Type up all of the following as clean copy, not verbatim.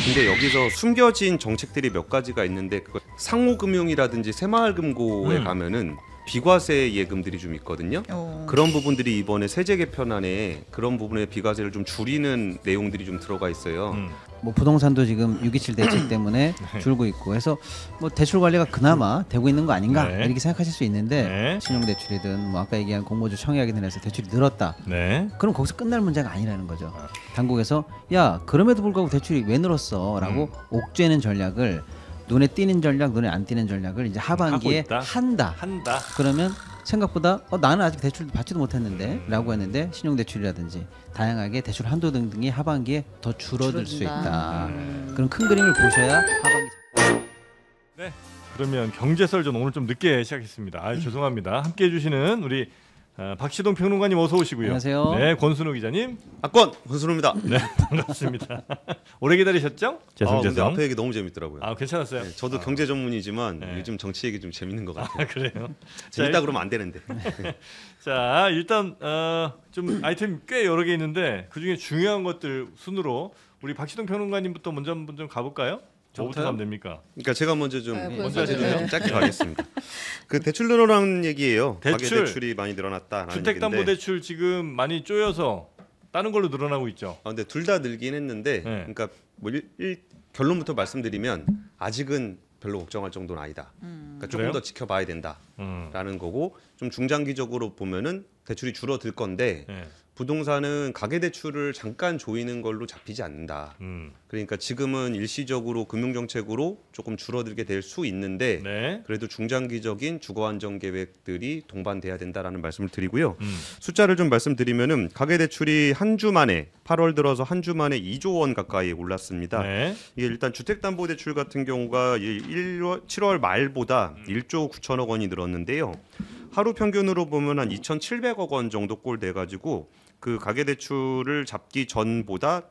근데 여기서 숨겨진 정책들이 몇 가지가 있는데 그거 상호금융이라든지 새마을금고에 가면은 비과세 예금들이 좀 있거든요. 그런 부분들이 이번에 세제 개편안에 그런 부분의 비과세를 좀 줄이는 내용들이 좀 들어가 있어요. 뭐 부동산도 지금 627 대책 때문에 줄고 있고 해서 뭐 대출 관리가 그나마 되고 있는 거 아닌가 이렇게 생각하실 수 있는데 신용대출이든 뭐 아까 얘기한 공모주 청약이든 해서 대출이 늘었다. 그럼 거기서 끝날 문제가 아니라는 거죠. 당국에서 야 그럼에도 불구하고 대출이 왜 늘었어? 라고 옥죄는 전략을 눈에 띄는 전략, 눈에 안 띄는 전략을 이제 하반기에 한다. 그러면 생각보다 나는 아직 대출 받지도 못했는데 라고 했는데 신용대출이라든지 다양하게 대출 한도 등등이 하반기에 더 줄어들 수 있다. 그런 큰 그림을 보셔야 하반기. 네. 그러면 경제설전 오늘 좀 늦게 시작했습니다. 죄송합니다. 함께해 주시는 우리 박시동 평론가님 어서 오시고요. 안녕하세요. 네, 권순우 기자님. 권순우입니다. 네, 반갑습니다. 오래 기다리셨죠? 근데 앞에 얘기 너무 재밌더라고요. 괜찮았어요? 네, 저도 경제 전문이지만 요즘 정치 얘기 좀 재밌는 것 같아요. 그래요? 재밌다 그러면 안 되는데. 자, 일단 좀 아이템 꽤 여러 개 있는데 그중에 중요한 것들 순으로 우리 박시동 평론가님부터 먼저 한번 좀 가볼까요? 뭐부터 가면 됩니까? 그러니까 제가 먼저 좀 좀 짧게 가겠습니다. 그 대출 늘어나는 얘기예요. 가계 대출이 많이 늘어났다라는 주택담보대출 지금 많이 쪼여서 다른 걸로 늘어나고 있죠. 근데 둘 다 늘긴 했는데, 그러니까 뭐 결론부터 말씀드리면 아직은 별로 걱정할 정도는 아니다. 그러니까 조금 더 지켜봐야 된다라는 거고, 좀 중장기적으로 보면은 대출이 줄어들 건데. 부동산은 가계대출을 잠깐 조이는 걸로 잡히지 않는다. 그러니까 지금은 일시적으로 금융정책으로 조금 줄어들게 될 수 있는데 그래도 중장기적인 주거안정 계획들이 동반돼야 된다라는 말씀을 드리고요. 숫자를 좀 말씀드리면은 가계대출이 한 주 만에 8월 들어서 한 주 만에 2조 원 가까이 올랐습니다. 이게 일단 주택담보대출 같은 경우가 7월 말보다 1조 9천억 원이 늘었는데요. 하루 평균으로 보면 한 2,700억 원 정도 꼴 돼가지고 그 가계대출을 잡기 전보다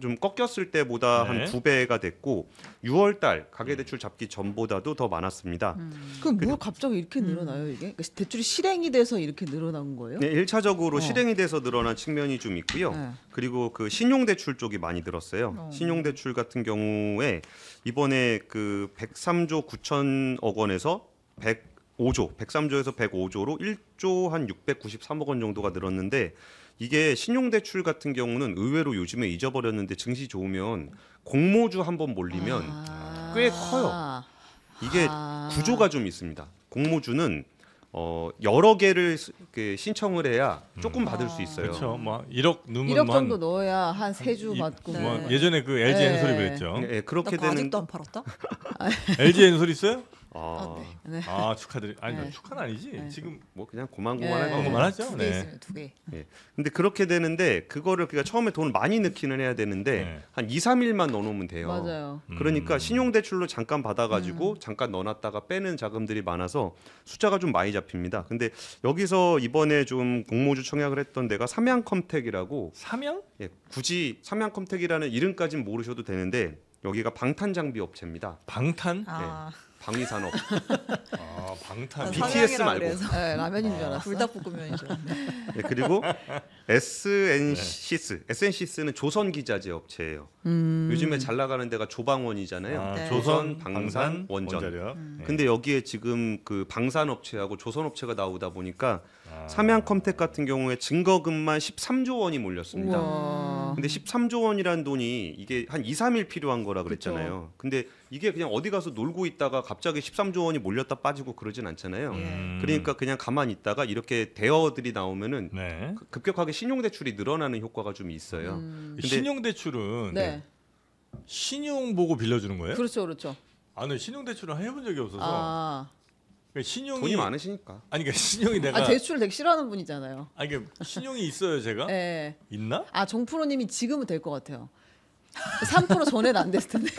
좀 꺾였을 때보다 한 2배가 됐고 6월달 가계대출 잡기 전보다도 더 많았습니다. 그럼 뭐 갑자기 이렇게 늘어나요 이게? 그러니까 대출이 실행이 돼서 이렇게 늘어난 거예요? 네, 1차적으로 실행이 돼서 늘어난 측면이 좀 있고요. 그리고 그 신용대출 쪽이 많이 늘었어요. 신용대출 같은 경우에 이번에 그 103조 9천억 원에서 103조에서 105조로 1조 한 693억 원 정도가 늘었는데 이게 신용대출 같은 경우는 의외로 요즘에 잊어버렸는데 증시 좋으면 공모주 한번 몰리면 꽤 커요. 이게 구조가 좀 있습니다. 공모주는 여러 개를 신청을 해야 조금 받을 수 있어요. 그렇죠. 뭐 1억 넣으면 1억 정도 넣어야 한 3주 받고. 뭐 예전에 그 LG 엔솔이 그랬죠. 네, 그렇게 되는. 되는. 아직도 안 팔았다? LG 엔솔 있어요? 네. 축하드리. 아니 축하는 아니지. 지금 뭐 그냥 고만고만하죠. 고만고만하죠. 두 개 있으면 두 개. 근데 그렇게 되는데 그거를 그러니까 처음에 돈을 많이 넣기는 해야 되는데 한 2, 3일만 넣어놓으면 돼요. 맞아요. 그러니까 신용대출로 잠깐 받아가지고 잠깐 넣어놨다가 빼는 자금들이 많아서 숫자가 좀 많이 잡힙니다. 근데 여기서 이번에 좀 공모주 청약을 했던 데가 삼양컴텍이라고. 삼양? 예, 굳이 삼양컴텍이라는 이름까지는 모르셔도 되는데 여기가 방탄장비 업체입니다. 방탄? 방위산업. 방탄. BTS 말고. 네, 라면인 줄 알았어. 불닭볶음면인 줄 알았네. 네, 그리고 SNCS는 조선기자재 업체예요. 요즘에 잘 나가는 데가 조방원이잖아요. 조선, 방산, 원전. 원자력. 근데 여기에 지금 그 방산업체하고 조선업체가 나오다 보니까 삼양컴텍 같은 경우에 증거금만 13조 원이 몰렸습니다. 근데 13조 원이란 돈이 이게 한 2, 3일 필요한 거라 그랬잖아요. 근데 이게 그냥 어디 가서 놀고 있다가 갑자기 13조 원이 몰렸다 빠지고 그러진 않잖아요. 그러니까 그냥 가만히 있다가 이렇게 대여들이 나오면은 급격하게 신용대출이 늘어나는 효과가 좀 있어요. 근데 신용대출은 신용 보고 빌려주는 거예요? 그렇죠. 네, 신용대출은 해본 적이 없어서. 그러니까 신용이 돈이 많으시니까. 아니 그러니까 신용이 내가 대출 되게 싫어하는 분이잖아요. 그러니까 신용이 있어요 제가? 네. 있나? 정프로님이 지금은 될 것 같아요. 3% 전에는 안 됐을 텐데.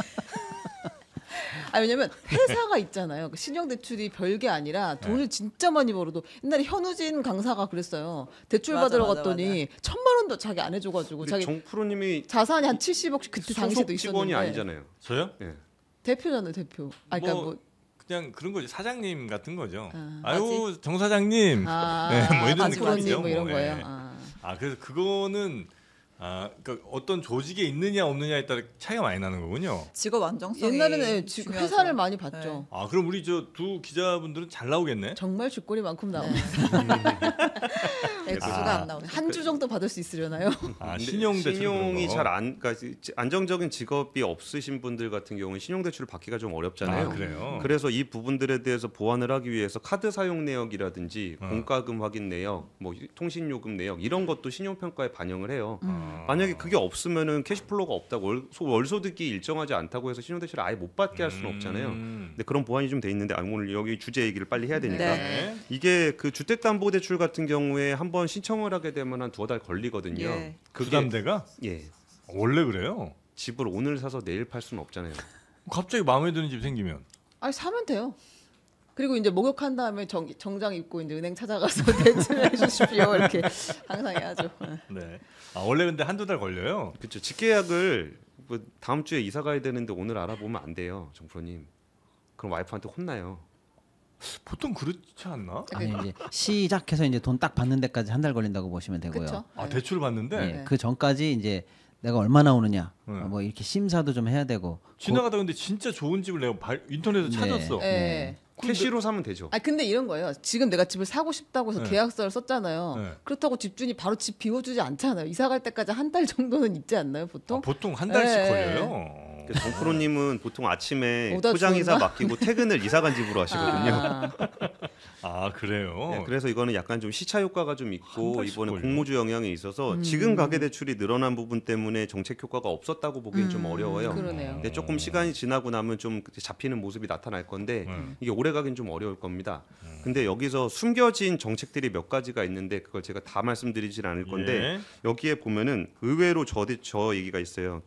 왜냐면 회사가 있잖아요. 신용대출이 별게 아니라 돈을 진짜 많이 벌어도 옛날에 현우진 강사가 그랬어요. 대출 받으러 갔더니 1,000만 원도 자기 안 해줘가지고 자기 정프로님이 자산이 한 70억씩 그때 당시도 있었는데. 직원이 아니잖아요. 저요? 네. 대표잖아요, 대표. 그러니까 뭐 그냥 그런 거죠. 사장님 같은 거죠. 아유 정 사장님, 뭐 이런 느낌이죠. 뭐 이런 거예요. 그래서 그거는 그러니까 어떤 조직에 있느냐 없느냐에 따라 차이가 많이 나는 거군요. 직업 안정성이 옛날에는 지금 중요하죠. 회사를 많이 봤죠. 네. 아 그럼 우리 저 두 기자분들은 잘 나오겠네. 정말 쥐꼬리만큼 나옵니다. 액수가 안 나오죠. 한 주 정도 받을 수 있으려나요? 아 근데 신용 대출 신용이 잘 안, 그러니까 안정적인 직업이 없으신 분들 같은 경우는 신용 대출을 받기가 좀 어렵잖아요. 그래요. 그래서 이 부분들에 대해서 보완을 하기 위해서 카드 사용 내역이라든지 공과금 확인 내역, 뭐 통신요금 내역 이런 것도 신용평가에 반영을 해요. 만약에 그게 없으면은 캐시플로우가 없다고 월소득이 일정하지 않다고 해서 신용대출을 아예 못 받게 할 수는 없잖아요. 근데 그런 보완이 좀 돼 있는데 오늘 여기 주제 얘기를 빨리 해야 되니까 네. 이게 그 주택담보대출 같은 경우에 한번 신청을 하게 되면 한 2달 걸리거든요. 예. 부담대가 예 원래 그래요. 집을 오늘 사서 내일 팔 수는 없잖아요. 갑자기 마음에 드는 집 생기면 아니 사면 돼요. 그리고 이제 목욕한 다음에 정장 입고 이제 은행 찾아가서 대출해 주십시오 이렇게 항상 해야죠. 네. 원래 근데 한두 달 걸려요. 그렇죠. 직계약을 뭐 다음 주에 이사 가야 되는데 오늘 알아보면 안 돼요, 정프로님. 그럼 와이프한테 혼나요. 보통 그렇지 않나? 아니 이제 시작해서 이제 돈 딱 받는 데까지 한 달 걸린다고 보시면 되고요. 그렇죠. 대출을 받는데 예, 그 전까지 이제 내가 얼마나 오느냐, 네. 뭐 이렇게 심사도 좀 해야 되고. 지나가다 근데 진짜 좋은 집을 내가 인터넷에서 네. 찾았어. 네. 캐시로 사면 되죠. 아 근데 이런 거예요. 지금 내가 집을 사고 싶다고 해서 네. 계약서를 썼잖아요. 네. 그렇다고 집주인이 바로 집 비워주지 않잖아요. 이사 갈 때까지 한 달 정도는 있지 않나요, 보통? 보통 한 달씩 네. 걸려요. 정프로님은 보통 아침에 오다 포장이사 주웠나? 맡기고 퇴근을 이사 간 집으로 하시거든요. 그래요. 네, 그래서 이거는 약간 좀 시차 효과가 좀 한 있고 달씩 이번에 걸려? 공모주 영향이 있어서 지금 가계 대출이 늘어난 부분 때문에 정책 효과가 없었다고 보기엔 좀 어려워요. 그러네요. 근데 조금 시간이 지나고 나면 좀 잡히는 모습이 나타날 건데 이게 오래 가긴 좀 어려울 겁니다. 근데 여기서 숨겨진 정책들이 몇 가지가 있는데 그걸 제가 다 말씀드리진 않을 건데 예. 여기에 보면은 의외로 저 얘기가 있어요.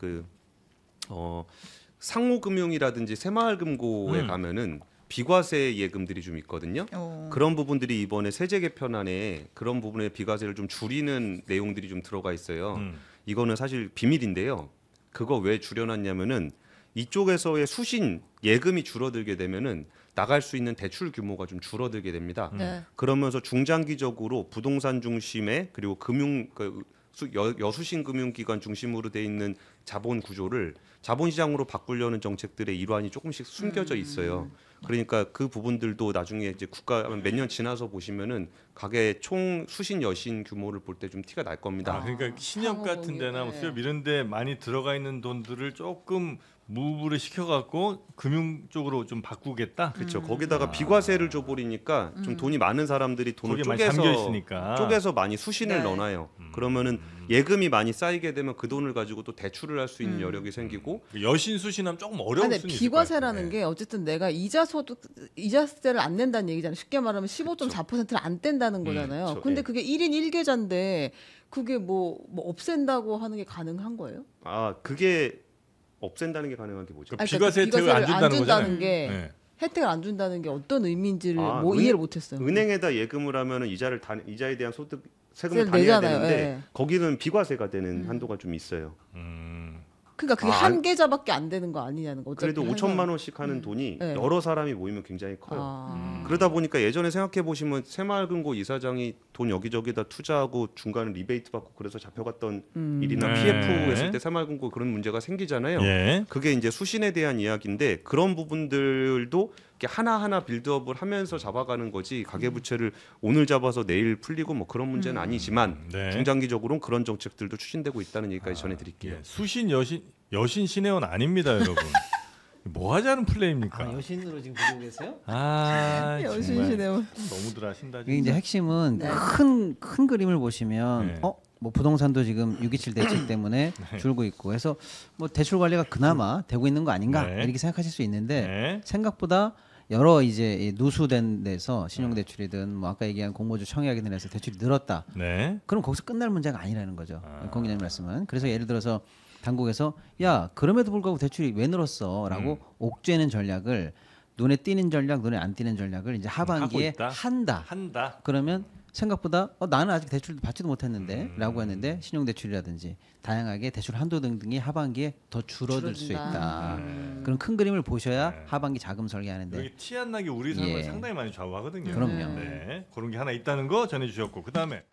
상호금융이라든지 새마을금고에 가면은 비과세 예금들이 좀 있거든요. 그런 부분들이 이번에 세제 개편안에 그런 부분의 비과세를 좀 줄이는 내용들이 좀 들어가 있어요. 이거는 사실 비밀인데요. 그거 왜 줄여놨냐면은 이쪽에서의 수신 예금이 줄어들게 되면은 나갈 수 있는 대출 규모가 좀 줄어들게 됩니다. 네. 그러면서 중장기적으로 부동산 중심의 그리고 여수신 금융기관 중심으로 돼 있는 자본 구조를 자본시장으로 바꾸려는 정책들의 일환이 조금씩 숨겨져 있어요. 그러니까 그 부분들도 나중에 이제 국가 몇 년 지나서 보시면은 가계 총 수신 여신 규모를 볼 때 좀 티가 날 겁니다. 그러니까 신협 같은 데나 뭐 수협 이런 데 많이 들어가 있는 돈들을 조금 무브를 시켜갖고 금융 쪽으로 좀 바꾸겠다. 그렇죠. 거기다가 비과세를 줘버리니까 좀 돈이 많은 사람들이 돈을 거기에 많이 잠겨 있으니까. 쪼개서 많이 수신을 네. 넣어놔요. 그러면은 예금이 많이 쌓이게 되면 그 돈을 가지고 또 대출을 할 수 있는 여력이 생기고 여신 수신하면 조금 어려울 근데 수는 있을 것 비과세라는 같아요. 게 어쨌든 내가 이자세를 안 낸다는 얘기잖아요. 쉽게 말하면 15.4%를 안 뗀다는 거잖아요. 그렇죠. 근데 예. 그게 1인 1계좌인데 그게 뭐 없앤다고 하는 게 가능한 거예요? 그게 없앤다는 게 가능한 게 뭐죠? 그 아니, 비과세 혜택을 안 준다는 거잖아요. 게 네. 혜택을 안 준다는 게 어떤 의미인지를 아, 이해를 못했어요. 은행에다 예금을 하면은 이자에 대한 소득 세금을 다 내야 내잖아요. 되는데 예. 거기는 비과세가 되는 한도가 좀 있어요. 그러니까 그게 한 계좌밖에 안 되는 거 아니냐는 거. 어차피 그래도 항상. 5천만 원씩 하는 돈이 네. 여러 사람이 모이면 굉장히 커요. 아. 그러다 보니까 예전에 생각해 보시면 새마을금고 이사장이 돈 여기저기다 투자하고 중간에 리베이트 받고 그래서 잡혀갔던 일이나 네. PF 했을 때 새마을금고 그런 문제가 생기잖아요. 예. 그게 이제 수신에 대한 이야기인데 그런 부분들도 이렇게 하나하나 빌드업을 하면서 잡아가는 거지 가계부채를 오늘 잡아서 내일 풀리고 뭐 그런 문제는 아니지만 네. 중장기적으로는 그런 정책들도 추진되고 있다는 얘기까지 전해드릴게요. 예. 수신 여신 신혜원 아닙니다, 여러분. 뭐 하자는 플레이입니까? 여신으로 지금 보고 계세요? 여신시네요. 너무들 하신다. 이게 이제 핵심은 큰 그림을 보시면 네. 뭐 부동산도 지금 627 대책 때문에 줄고 있고 해서 뭐 대출 관리가 그나마 되고 있는 거 아닌가 네. 이렇게 생각하실 수 있는데 네. 생각보다 여러 이제 누수된 데서 신용대출이든 뭐 아까 얘기한 공모주 청약이든 해서 대출이 늘었다. 네. 그럼 거기서 끝날 문제가 아니라는 거죠. 공 기자님 말씀은. 그래서 예를 들어서 당국에서 야 그럼에도 불구하고 대출이 왜 늘었어라고 옥죄는 전략을 눈에 띄는 전략, 눈에 안 띄는 전략을 이제 하반기에 있다? 한다. 그러면 생각보다 나는 아직 대출 받지도 못했는데라고 했는데 신용대출이라든지 다양하게 대출 한도 등등이 하반기에 더 줄어들 수 있다. 그런 큰 그림을 보셔야 하반기 자금 설계하는데 여기 티 안 나게 우리 삶을 예. 상당히 많이 좌우하거든요. 그럼요. 네. 그런 게 하나 있다는 거 전해주셨고 그 다음에